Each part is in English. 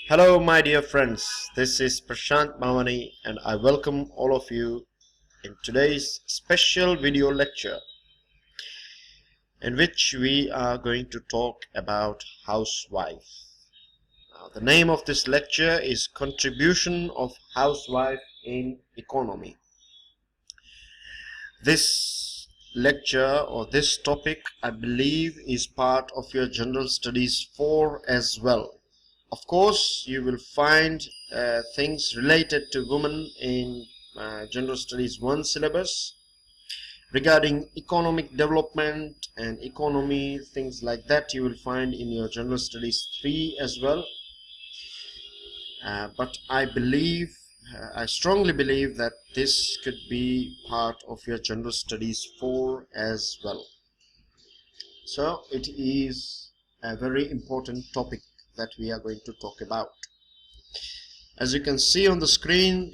Hello my dear friends, this is Prashant Bhavani and I welcome all of you in today's special video lecture in which we are going to talk about housewife. Now, the name of this lecture is Contribution of Housewife in Economy. This lecture or this topic I believe is part of your General Studies 4 as well. Of course, you will find things related to women in General Studies 1 syllabus regarding economic development and economy, things like that you will find in your General Studies 3 as well. But I strongly believe that this could be part of your General Studies 4 as well. So it is a very important topic that we are going to talk about. As you can see on the screen,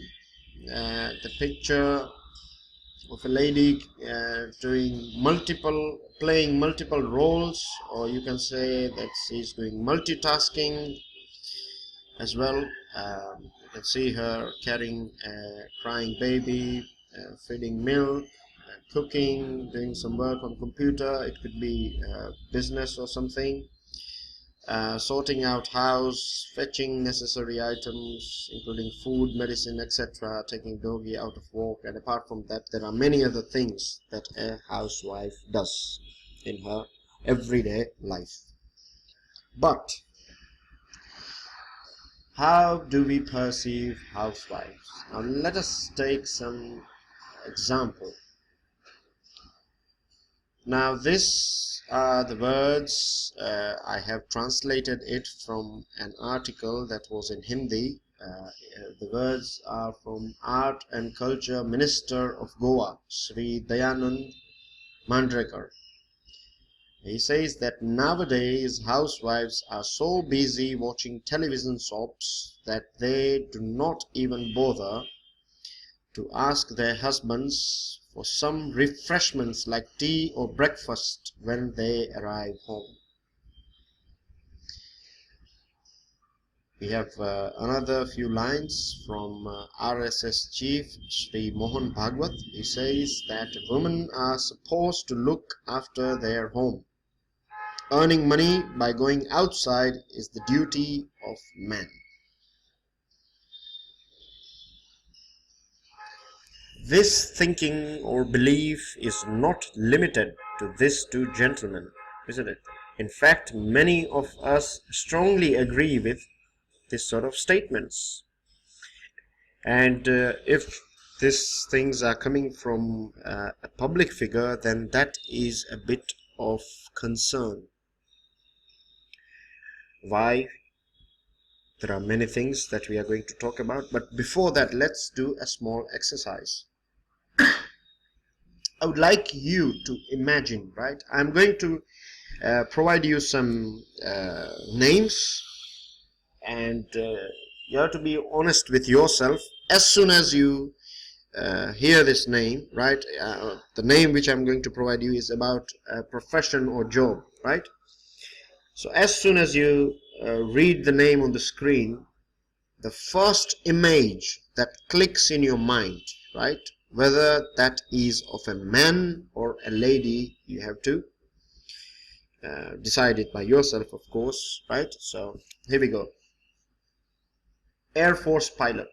the picture of a lady playing multiple roles, or you can say that she's doing multitasking as well. You can see her carrying a crying baby, feeding milk, cooking, doing some work on computer. It could be business or something. Sorting out house, fetching necessary items including food, medicine, etc., taking doggy out of walk, and apart from that there are many other things that a housewife does in her everyday life. But how do we perceive housewives? Now let us take some example. Now this are the words, I have translated it from an article that was in Hindi. The words are from Art and Culture Minister of Goa, Sri Dayanand Mandrekar. He says that nowadays housewives are so busy watching television soaps that they do not even bother to ask their husbands for some refreshments like tea or breakfast when they arrive home. We have another few lines from RSS Chief Sri Mohan Bhagwat. He says that women are supposed to look after their home. Earning money by going outside is the duty of men. This thinking or belief is not limited to these two gentlemen, isn't it? In fact, many of us strongly agree with this sort of statements. And if these things are coming from a public figure, then that is a bit of concern. Why? There are many things that we are going to talk about, but before that, let's do a small exercise. I would like you to imagine, right? I'm going to provide you some names, and you have to be honest with yourself. As soon as you hear this name, right? The name which I'm going to provide you is about a profession or job, right? So as soon as you read the name on the screen, the first image that clicks in your mind, right? Whether that is of a man or a lady, you have to decide it by yourself, of course, right? So here we go. Air Force pilot.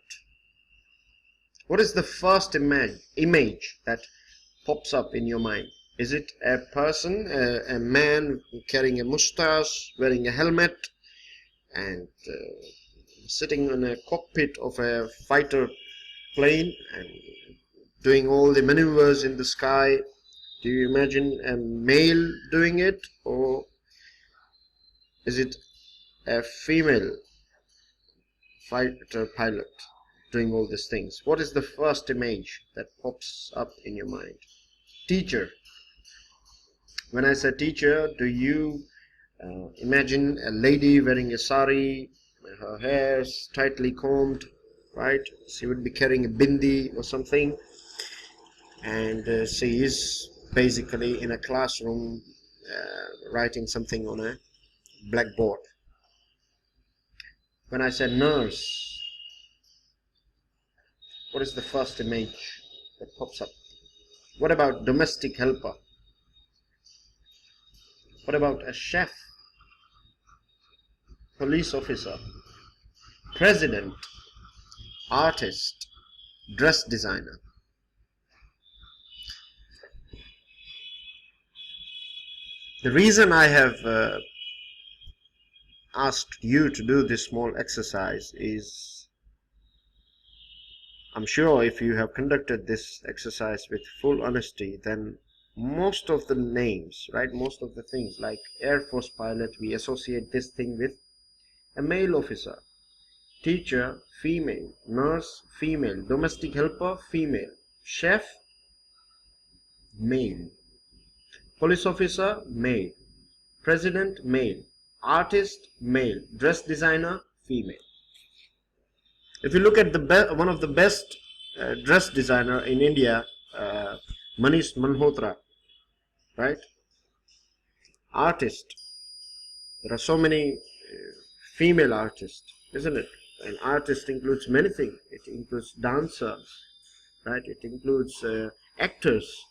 What is the first image that pops up in your mind? Is it a person, a man carrying a mustache, wearing a helmet, and sitting on a cockpit of a fighter plane and doing all the maneuvers in the sky? Do you imagine a male doing it, or is it a female fighter pilot doing all these things? What is the first image that pops up in your mind? Teacher. When I say teacher, do you imagine a lady wearing a sari, her hair tightly combed, right? She would be carrying a bindi or something, and she is basically in a classroom writing something on a blackboard. When I say nurse, what is the first image that pops up? What about domestic helper? What about a chef, police officer, president, artist, dress designer? The reason I have asked you to do this small exercise is, I'm sure if you have conducted this exercise with full honesty, then most of the names, right, most of the things like Air Force pilot, we associate this thing with a male officer. Teacher, female. Nurse, female. Domestic helper, female. Chef, male. Police officer, male. President, male. Artist, male. Dress designer, female. If you look at one of the best dress designer in India, Manish Malhotra, right? Artist. There are so many female artists, isn't it? An artist includes many things. It includes dancers, right? It includes actors,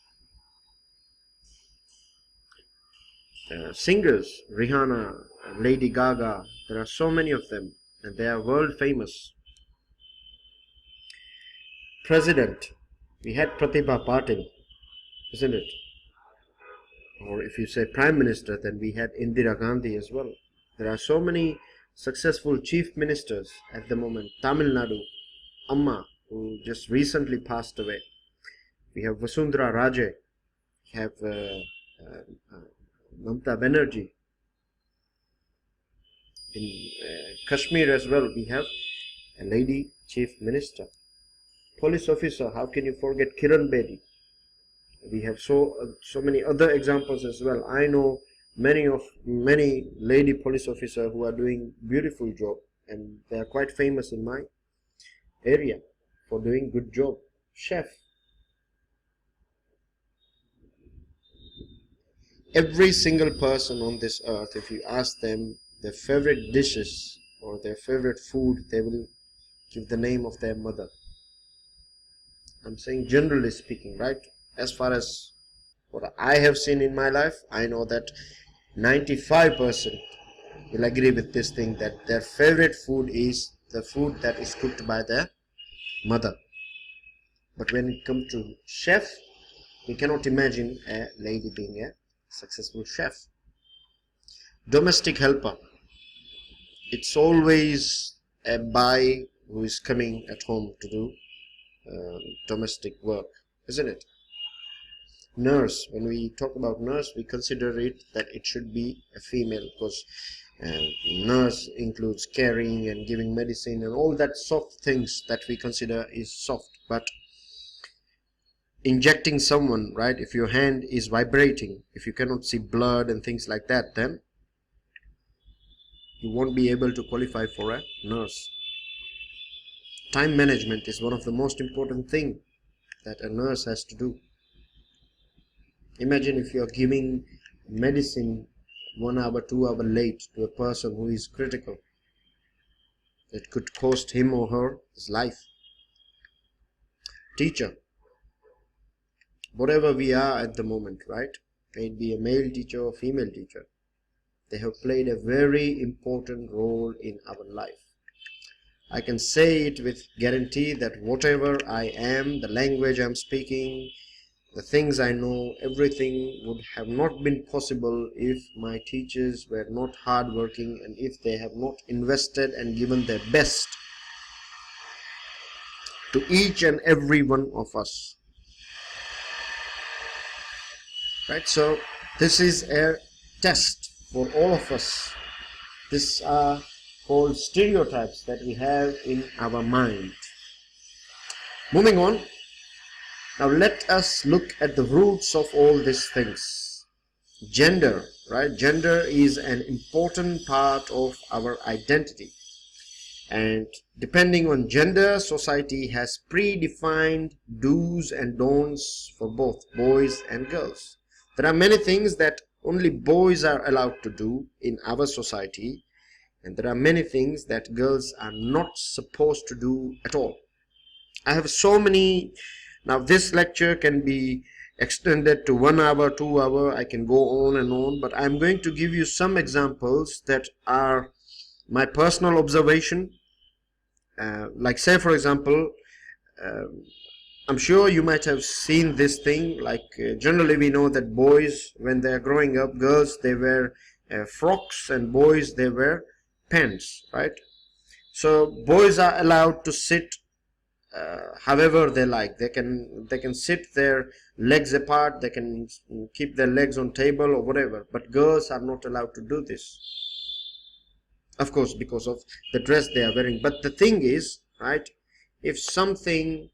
singers, Rihanna, Lady Gaga. There are so many of them, and they are world famous. President, we had Pratibha Patil, isn't it? Or if you say Prime Minister, then we had Indira Gandhi as well. There are so many successful chief ministers at the moment. Tamil Nadu, Amma, who just recently passed away. We have Vasundhara Raje. We have Mamata Banerjee. In Kashmir as well, we have a lady chief minister. Police officer, how can you forget Kiran Bedi? We have so many other examples as well. I know many lady police officers who are doing beautiful job, and they are quite famous in my area for doing good job. Chef. Every single person on this earth, if you ask them their favorite dishes or their favorite food, they will give the name of their mother. I'm saying generally speaking, right? As far as what I have seen in my life, I know that 95% will agree with this thing, that their favorite food is the food that is cooked by their mother. But when it comes to chef, we cannot imagine a lady being a successful chef. Domestic helper, it's always a boy who is coming at home to do domestic work, isn't it? Nurse, when we talk about nurse, we consider it that it should be a female, because nurse includes caring and giving medicine and all that soft things that we consider is soft. But injecting someone, right, if your hand is vibrating, if you cannot see blood and things like that, then you won't be able to qualify for a nurse. Time management is one of the most important things that a nurse has to do. Imagine if you are giving medicine 1 hour, 2 hours late to a person who is critical. It could cost him or her his life. Teacher, whatever we are at the moment, right? May it be a male teacher or female teacher, they have played a very important role in our life. I can say it with guarantee that whatever I am, the language I'm speaking, the things I know, everything would have not been possible if my teachers were not hardworking and if they have not invested and given their best to each and every one of us. Right? So this is a test for all of us. These are called stereotypes that we have in our mind. Moving on. Now let us look at the roots of all these things. Gender, right? Gender is an important part of our identity. And depending on gender, society has predefined do's and don'ts for both boys and girls. There are many things that only boys are allowed to do in our society, And there are many things that girls are not supposed to do at all. I have so many. Now this lecture can be extended to 1 hour, 2 hour. I can go on and on, but I'm going to give you some examples that are my personal observation. Like say for example, I'm sure you might have seen this thing, like generally we know that boys, when they are growing up, girls they wear frocks and boys they wear pants, right? So boys are allowed to sit however they like. They can sit their legs apart, they can keep their legs on table or whatever, but girls are not allowed to do this, of course, because of the dress they are wearing. But the thing is, right, if something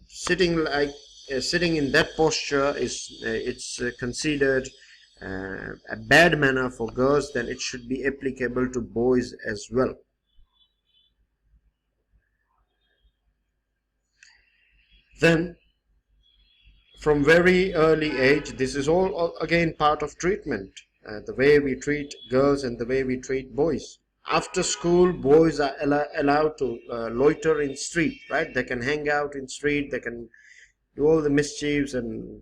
sitting in that posture is it's considered a bad manner for girls, then it should be applicable to boys as well. Then from very early age, this is all again part of treatment, the way we treat girls and the way we treat boys. After school, boys are allowed to loiter in street, right? They can hang out in street, they can do all the mischiefs and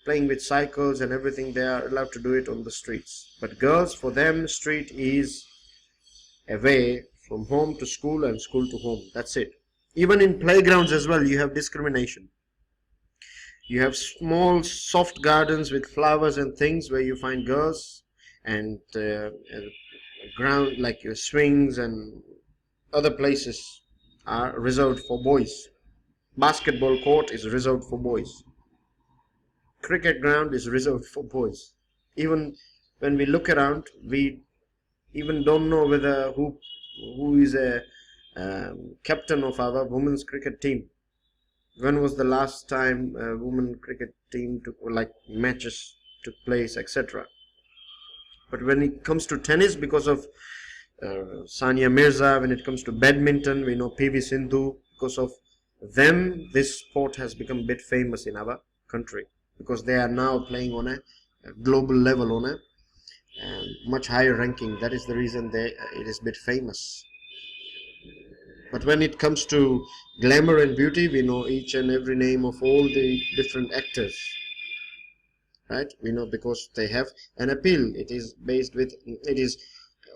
playing with cycles and everything. They are allowed to do it on the streets. But girls, for them, street is a way from home to school and school to home. That's it. Even in playgrounds as well, you have discrimination. You have small soft gardens with flowers and things where you find girls, and ground like your swings and other places are reserved for boys. Basketball court is reserved for boys. Cricket ground is reserved for boys. Even when we look around, we even don't know whether who is a captain of our women's cricket team. When was the last time a women cricket team took, like, matches took place, etc. But when it comes to tennis, because of Sania Mirza, when it comes to badminton, we know PV Sindhu, because of them, this sport has become a bit famous in our country, because they are now playing on a global level, on a much higher ranking. That is the reason it is a bit famous. But when it comes to glamour and beauty, we know each and every name of all the different actors, right? We know because they have an appeal. It is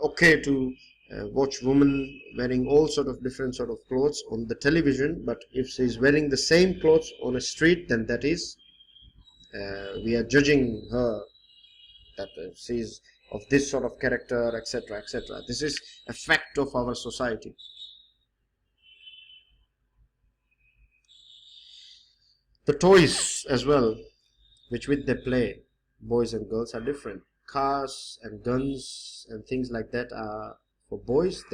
okay to watch women wearing all sort of different sort of clothes on the television, but if she is wearing the same clothes on a street, then that is we are judging her that she is of this sort of character, etc., etc. This is a fact of our society. The toys as well, which with they play, boys and girls, are different. Cars and guns and things like that are for boys,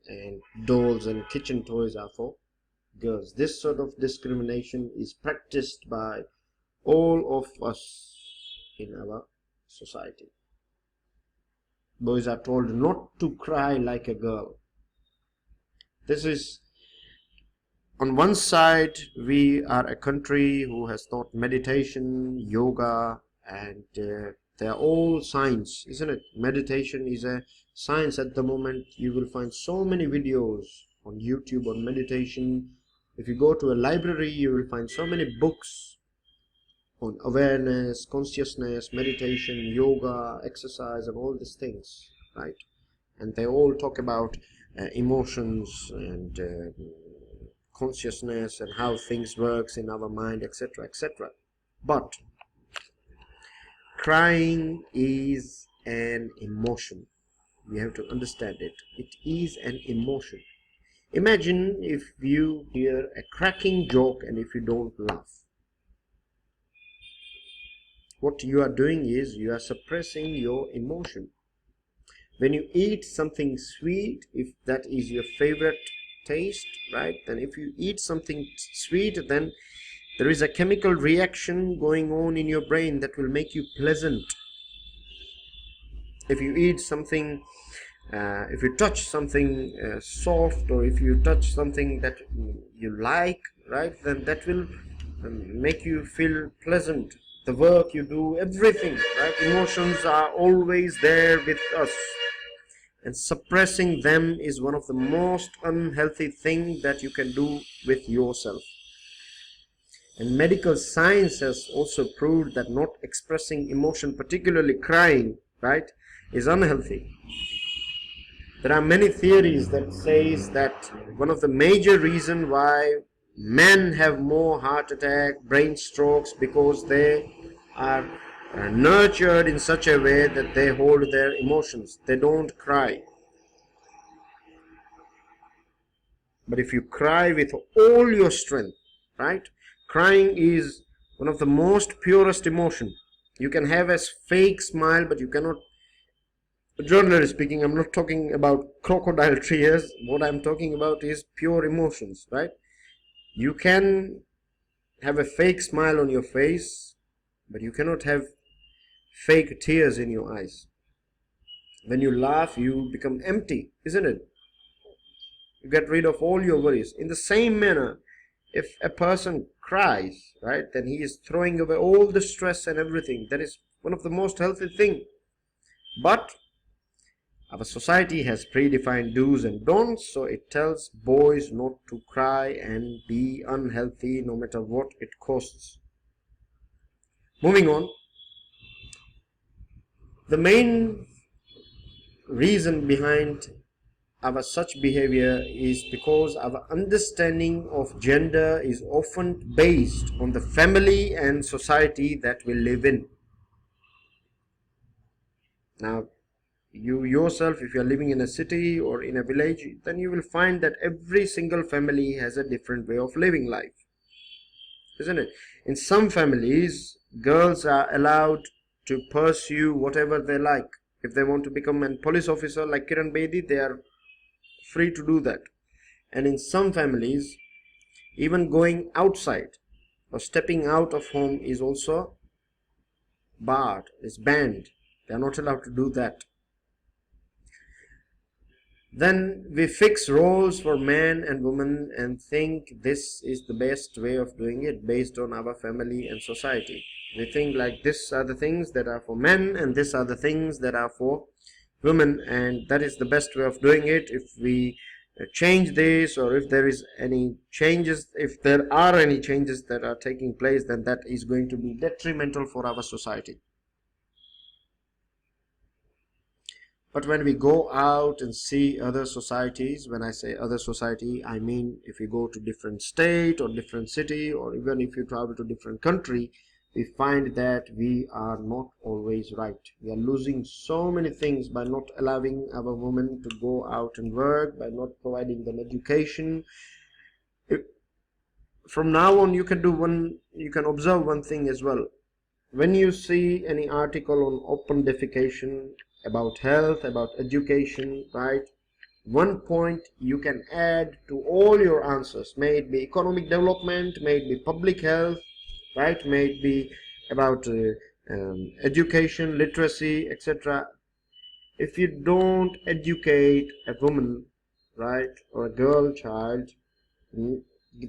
and dolls and kitchen toys are for girls. This sort of discrimination is practiced by all of us in our society. Boys are told not to cry like a girl. This is, on one side, we are a country who has taught meditation, yoga, and they are all science, isn't it? Meditation is a science at the moment. You will find so many videos on YouTube on meditation. If you go to a library, you will find so many books on awareness, consciousness, meditation, yoga, exercise, and all these things, right? And they all talk about emotions and consciousness and how things works in our mind, etc., etc. But crying is an emotion. We have to understand it. It is an emotion. Imagine if you hear a cracking joke and if you don't laugh. What you are doing is you are suppressing your emotion. When you eat something sweet, if that is your favorite taste, right, then if you eat something sweet, then there is a chemical reaction going on in your brain that will make you pleasant. If you eat something, if you touch something soft, or if you touch something that you like, right, then that will make you feel pleasant. the work you do, everything, right? Emotions are always there with us, and suppressing them is one of the most unhealthy things that you can do with yourself. And medical science has also proved that not expressing emotion, particularly crying, right, is unhealthy. There are many theories that says that one of the major reasons why men have more heart attack, brain strokes, because they are nurtured in such a way that they hold their emotions. They don't cry. But if you cry with all your strength, right? Crying is one of the most purest emotion. You can have a fake smile, but you cannot. Generally speaking, I'm not talking about crocodile tears. What I'm talking about is pure emotions, right? You can have a fake smile on your face, but you cannot have fake tears in your eyes. When you laugh, you become empty, isn't it? You get rid of all your worries. In the same manner, if a person cries, right, then he is throwing away all the stress and everything. That is one of the most healthy things. But our society has predefined do's and don'ts, so it tells boys not to cry and be unhealthy no matter what it costs. Moving on, the main reason behind our such behavior is because our understanding of gender is often based on the family and society that we live in. Now, you yourself, if you are living in a city or in a village, then you will find that every single family has a different way of living life, isn't it? In some families, girls are allowed to pursue whatever they like. If they want to become a police officer like Kiran Bedi, they are free to do that. And in some families, even going outside or stepping out of home is also barred, is banned. They are not allowed to do that. Then we fix roles for men and women and think this is the best way of doing it based on our family and society. We think like this are the things that are for men and these are the things that are for women, and that is the best way of doing it. If we change this, or if there is any changes, if there are any changes that are taking place, then that is going to be detrimental for our society. But when we go out and see other societies, when I say other society, I mean if you go to different state or different city, or even if you travel to different country, we find that we are not always right. We are losing so many things by not allowing our women to go out and work, by not providing them education. From now on, you can observe one thing as well. When you see any article on open defecation, about health, about education, right, one point you can add to all your answers. May it be economic development, may it be public health, right, may it be about education, literacy, etc. If you don't educate a woman, right, or a girl child,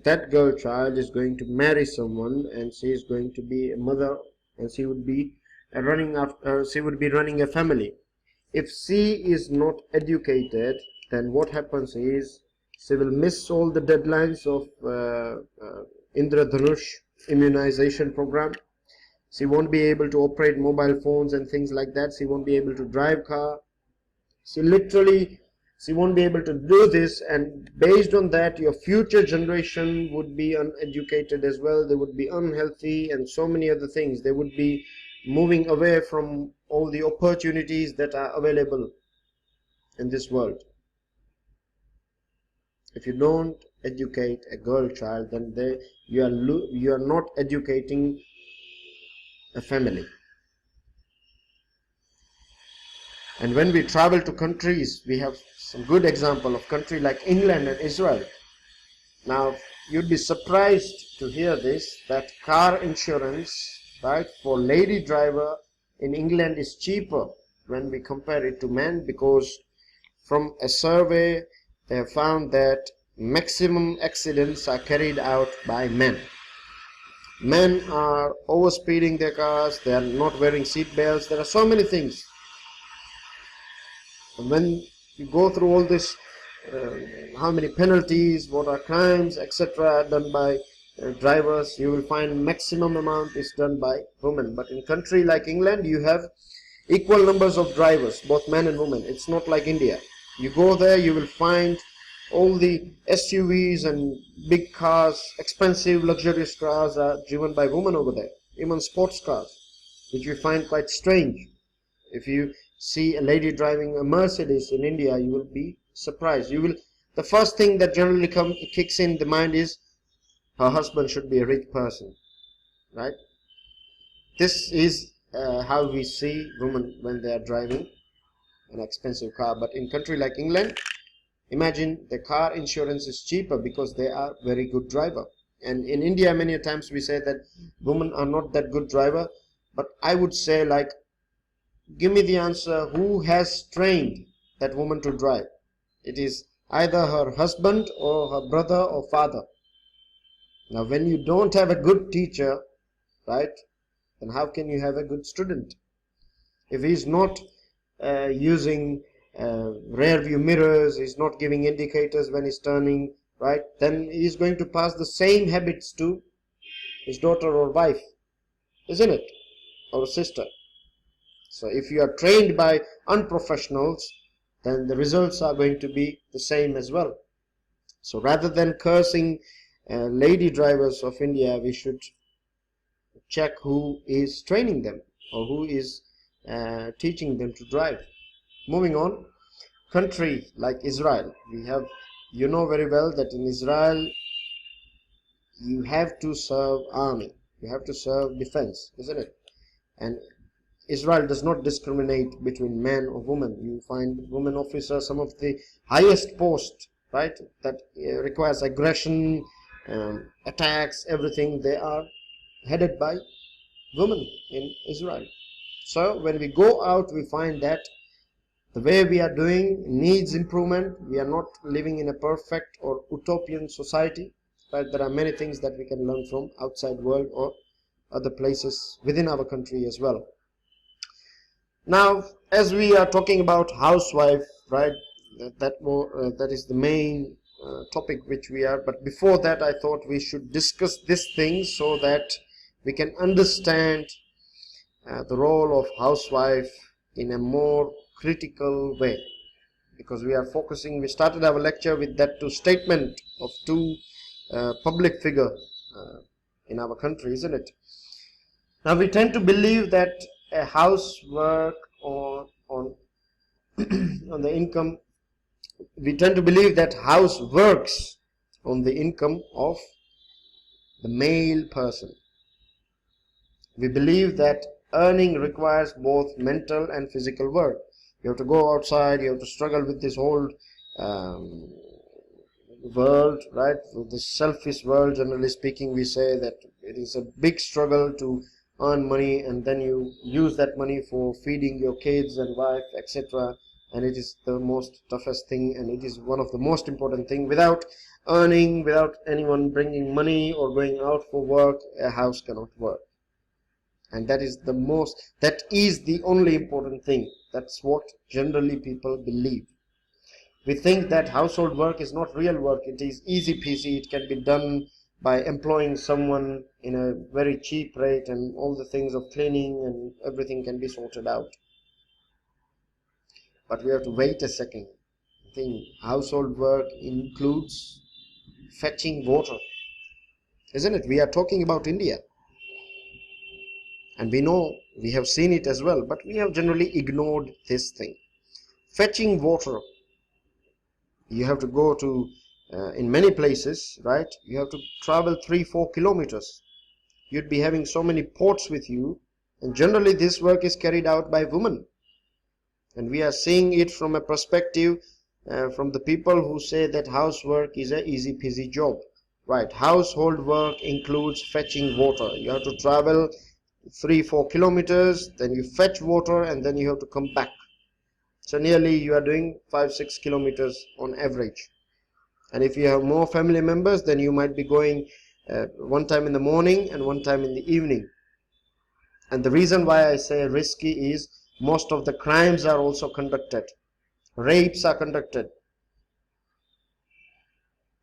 that girl child is going to marry someone, and she is going to be a mother, and she would be running a family. If she is not educated, then what happens is she will miss all the deadlines of Indradhanush immunization program. She won't be able to operate mobile phones and things like that. She won't be able to drive car. She won't be able to do this, and based on that, your future generation would be uneducated as well. They would be unhealthy and so many other things. They would be moving away from all the opportunities that are available in this world. If you don't educate a girl child, then you are not educating a family. And when we travel to countries, we have some good example of country like England and Israel. Now, you'd be surprised to hear this, that car insurance, right, for lady driver in England is cheaper when we compare it to men, because from a survey they have found that maximum accidents are carried out by men. Men are overspeeding their cars, they are not wearing seat belts. There are so many things. And when you go through all this, how many penalties, what are crimes, etc. done by drivers, you will find maximum amount is done by women. But in country like England, you have equal numbers of drivers, both men and women. It's not like India. You go there, you will find all the SUVs and big cars, expensive luxurious cars are driven by women over there. Even sports cars, which you find quite strange. If you see a lady driving a Mercedes in India, you will be surprised. The first thing that generally kicks in the mind is her husband should be a rich person, right? This is how we see women when they are driving an expensive car. But in country like England, imagine the car insurance is cheaper because they are very good driver. And in India, many times we say that women are not that good driver. But I would say, like, give me the answer, who has trained that woman to drive? It is either her husband or her brother or father. Now, when you don't have a good teacher, right, then how can you have a good student? If he is not using rear view mirrors, he's not giving indicators when he's turning, right, then he's going to pass the same habits to his daughter or wife, isn't it, or sister. So if you are trained by unprofessionals, then the results are going to be the same as well. So rather than cursing lady drivers of India, we should check who is training them or who is teaching them to drive. Moving on, country like Israel, we have, you know very well that in Israel you have to serve army, you have to serve defense, isn't it? And Israel does not discriminate between men or women. You find women officers, some of the highest posts, right, that requires aggression, attacks, everything, they are headed by women in Israel. So when we go out, we find that the way we are doing needs improvement. We are not living in a perfect or utopian society, but there are many things that we can learn from outside world or other places within our country as well. Now, as we are talking about housewife, right, that is the main topic which we are, but before that I thought we should discuss this thing so that we can understand the role of housewife in a more critical way, because we started our lecture with that statement of two public figure in our country, isn't it? Now we tend to believe that a housework or on on the income, we tend to believe that house works on the income of the male person. We believe that earning requires both mental and physical work. You have to go outside, you have to struggle with this whole world, right? With this selfish world, generally speaking, we say that it is a big struggle to earn money, and then you use that money for feeding your kids and wife, etc. And it is the most toughest thing, and it is one of the most important thing. Without earning, without anyone bringing money or going out for work, a house cannot work. And that is the only important thing. That's what generally people believe. We think that household work is not real work. It is easy peasy. It can be done by employing someone in a very cheap rate, and all the things of cleaning and everything can be sorted out. But we have to wait a second. I think household work includes fetching water, isn't it? We are talking about India, and we know, we have seen it as well, but we have generally ignored this thing. Fetching water, you have to go to in many places, right? You have to travel 3-4 kilometers. You'd be having so many pots with you, and generally this work is carried out by women. And we are seeing it from a perspective from the people who say that housework is a easy peasy job, right? Household work includes fetching water. You have to travel 3-4 kilometers, then you fetch water, and then you have to come back. So nearly you are doing 5-6 kilometers on average. And if you have more family members, then you might be going one time in the morning and one time in the evening. And the reason why I say risky is most of the crimes are also conducted. Rapes are conducted.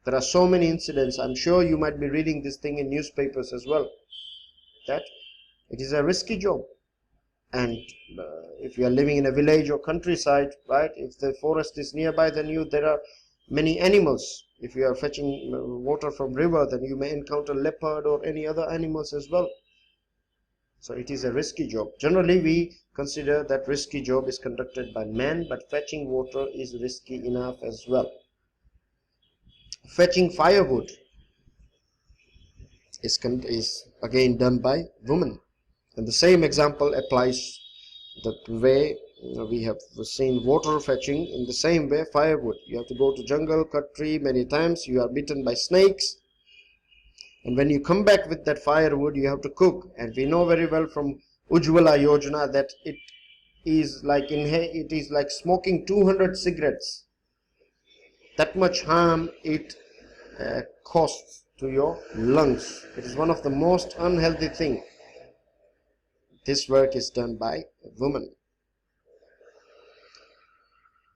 There are so many incidents. I'm sure you might be reading this thing in newspapers as well, that it is a risky job. And if you are living in a village or countryside, right, if the forest is nearby, then there are many animals. If you are fetching water from river, then you may encounter leopard or any other animals as well. So it is a risky job. Generally we consider that risky job is conducted by men, but fetching water is risky enough as well. Fetching firewood is again done by women. And the same example applies the way we have seen water fetching. In the same way, firewood, you have to go to jungle, cut tree many times, you are bitten by snakes, and when you come back with that firewood, you have to cook. And we know very well from Ujjwala Yojana that it is like smoking 200 cigarettes. That much harm it costs to your lungs. It is one of the most unhealthy things. This work is done by a woman.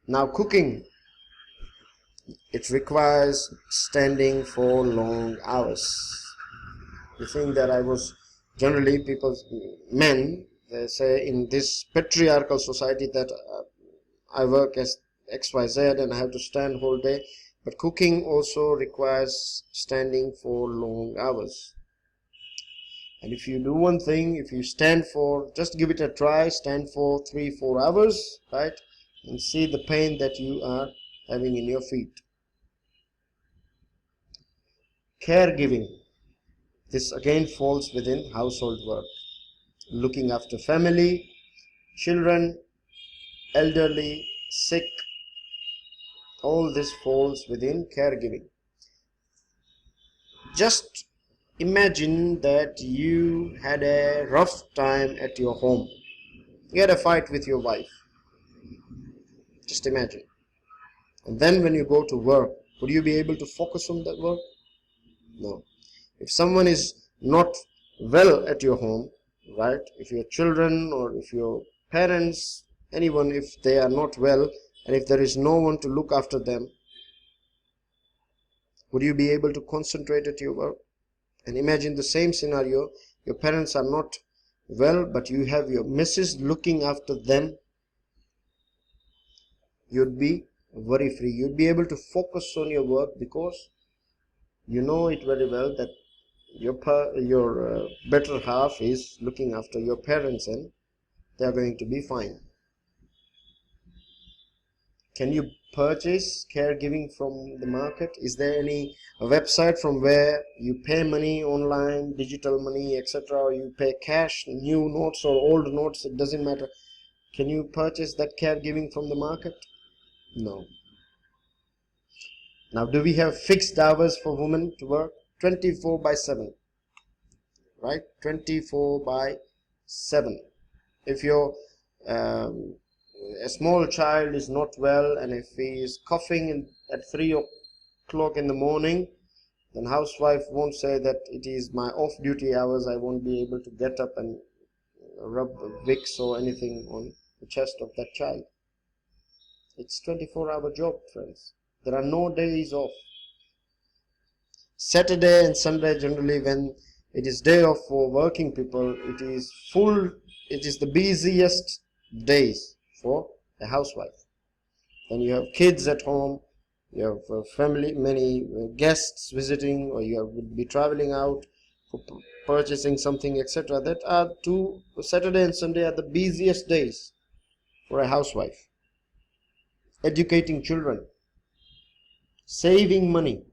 Now cooking, it requires standing for long hours. The thing that generally men, they say in this patriarchal society that I work as XYZ and I have to stand whole day. But cooking also requires standing for long hours. And if you do one thing, if you stand for, just give it a try, stand for 3-4 hours, right? And see the pain that you are having in your feet. Caregiving. This again falls within household work. Looking after family, children, elderly, sick. All this falls within caregiving. Just imagine that you had a rough time at your home. You had a fight with your wife. Just imagine. And then when you go to work, would you be able to focus on that work? No. If someone is not well at your home, right? If your children or if your parents, anyone, if they are not well, and if there is no one to look after them, would you be able to concentrate at your work? And imagine the same scenario. Your parents are not well, but you have your missus looking after them. You'd be worry free. You'd be able to focus on your work because you know it very well that your better half is looking after your parents and they are going to be fine. Can you purchase caregiving from the market? Is there any website from where you pay money online, digital money, etc., or you pay cash, new notes or old notes, it doesn't matter. Can you purchase that caregiving from the market? No. Now, do we have fixed hours for women to work? 24/7, right? 24/7. If your a small child is not well and if he is coughing at 3 o'clock in the morning, then housewife won't say that it is my off-duty hours, I won't be able to get up and rub Vicks or anything on the chest of that child. It's 24-hour job, friends. There are no days off. Saturday and Sunday, generally when it is day off for working people, it is the busiest days for a housewife. Then you have kids at home, you have family, many guests visiting, or you would be traveling out for purchasing something, etc. That are Saturday and Sunday are the busiest days for a housewife. Educating children, saving money.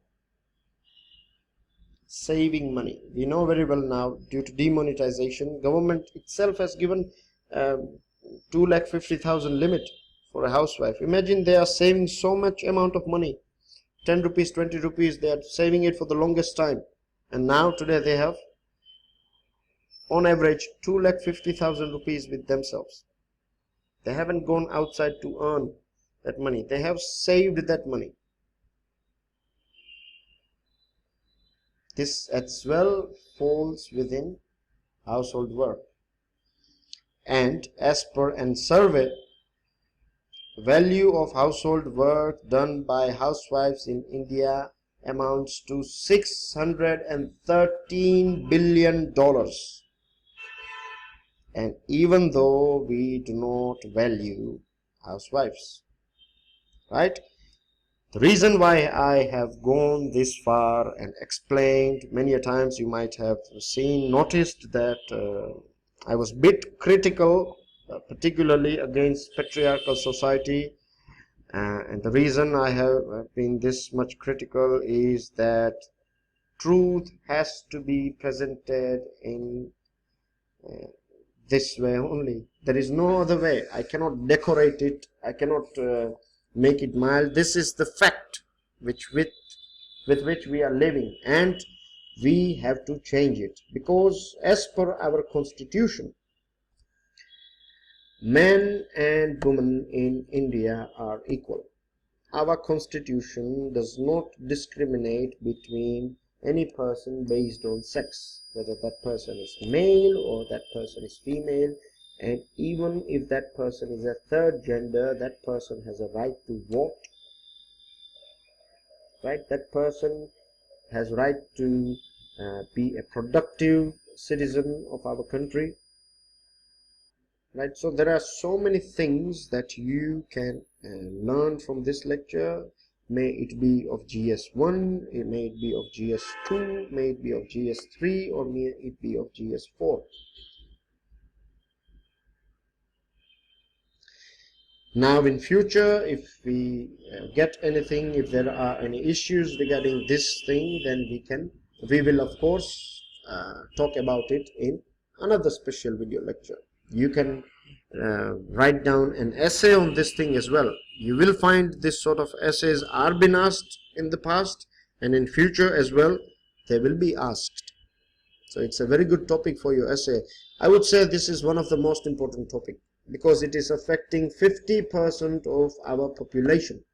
We know very well now, due to demonetization, government itself has given 2,50,000 limit for a housewife. Imagine they are saving so much amount of money, 10 rupees, 20 rupees, they are saving it for the longest time. And now today they have on average 2,50,000 rupees with themselves. They haven't gone outside to earn that money. They have saved that money. This as well falls within household work. And as per a survey, value of household work done by housewives in India amounts to $613 billion. And even though we do not value housewives, right? The reason why I have gone this far and explained many a times, you might have noticed that I was a bit critical, particularly against patriarchal society. And the reason I have been this much critical is that truth has to be presented in this way only. There is no other way. I cannot decorate it. I cannot make it mild. This is the fact with which we are living, and we have to change it, because as per our constitution, men and women in India are equal. Our constitution does not discriminate between any person based on sex, whether that person is male or that person is female. And even if that person is a third gender, that person has a right to vote, right? That person has right to be a productive citizen of our country, right? So there are so many things that you can learn from this lecture. May it be of GS1, it may be of GS2, may it be of GS3, or may it be of GS4. Now in future, if we get anything, if there are any issues regarding this thing, then we will of course talk about it in another special video lecture. You can write down an essay on this thing as well. You will find this sort of essays are been asked in the past, and in future as well they will be asked. So it's a very good topic for your essay. I would say this is one of the most important topics, because it is affecting 50% of our population,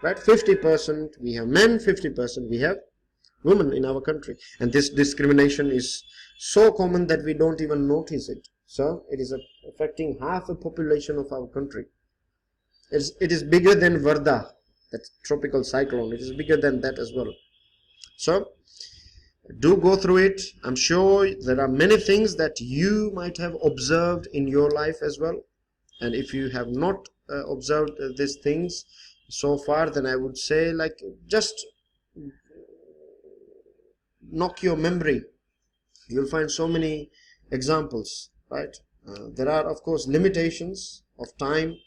right? 50% we have men, 50% we have women in our country, and this discrimination is so common that we don't even notice it. So it is affecting half the population of our country. It is bigger than Varda, that tropical cyclone. It is bigger than that as well. So do go through it. I'm sure there are many things that you might have observed in your life as well, and if you have not observed these things so far, then I would say, like, just knock your memory. You'll find so many examples, right? There are of course limitations of time,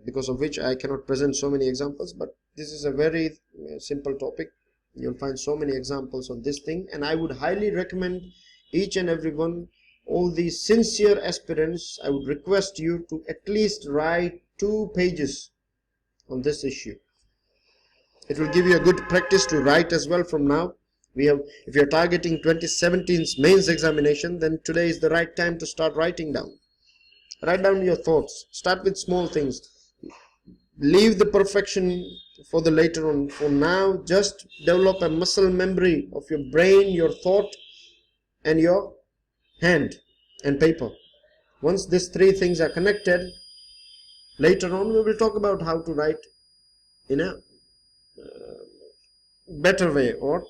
because of which I cannot present so many examples, but this is a very simple topic. You'll find so many examples on this thing, and I would highly recommend each and every one, all these sincere aspirants, I would request you to at least write 2 pages on this issue. It will give you a good practice to write as well from now. If you're targeting 2017's mains examination, then today is the right time to start writing down. Write down your thoughts. Start with small things. Leave the perfection for the later on. For now, just develop a muscle memory of your brain, your thought, and your hand and paper. Once these 3 things are connected, later on we will talk about how to write in a better way, or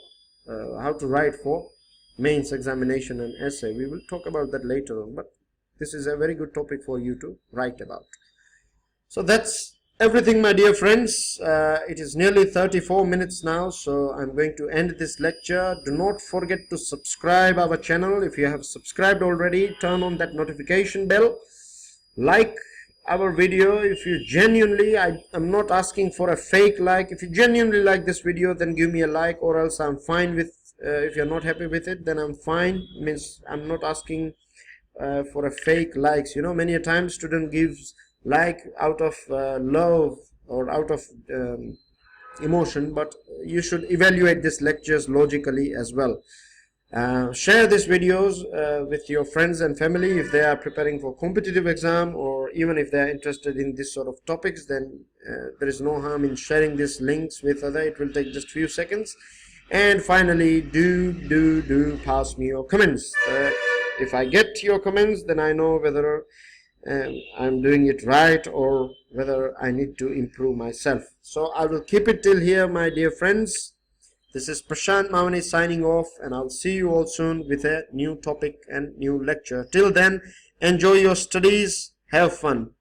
how to write for mains examination and essay. We will talk about that later on, but this is a very good topic for you to write about. So that's everything, my dear friends. It is nearly 34 minutes now, so I'm going to end this lecture. Do not forget to subscribe our channel. If you have subscribed already, turn on that notification bell. Like our video if you genuinely, I'm not asking for a fake like. If you genuinely like this video, then give me a like, or else I'm fine with, if you're not happy with it, then I'm fine. Means I'm not asking for a fake likes. You know, many a time student gives like out of love or out of emotion, but you should evaluate these lectures logically as well. Share these videos with your friends and family if they are preparing for competitive exam, or even if they are interested in this sort of topics. Then there is no harm in sharing these links with other. It will take just few seconds, And finally, do pass me your comments. If I get your comments, then I know whether I'm doing it right or whether I need to improve myself. So I will keep it till here, my dear friends. This is Prashant Mavani signing off, and I'll see you all soon with a new topic and new lecture. Till then, enjoy your studies, have fun.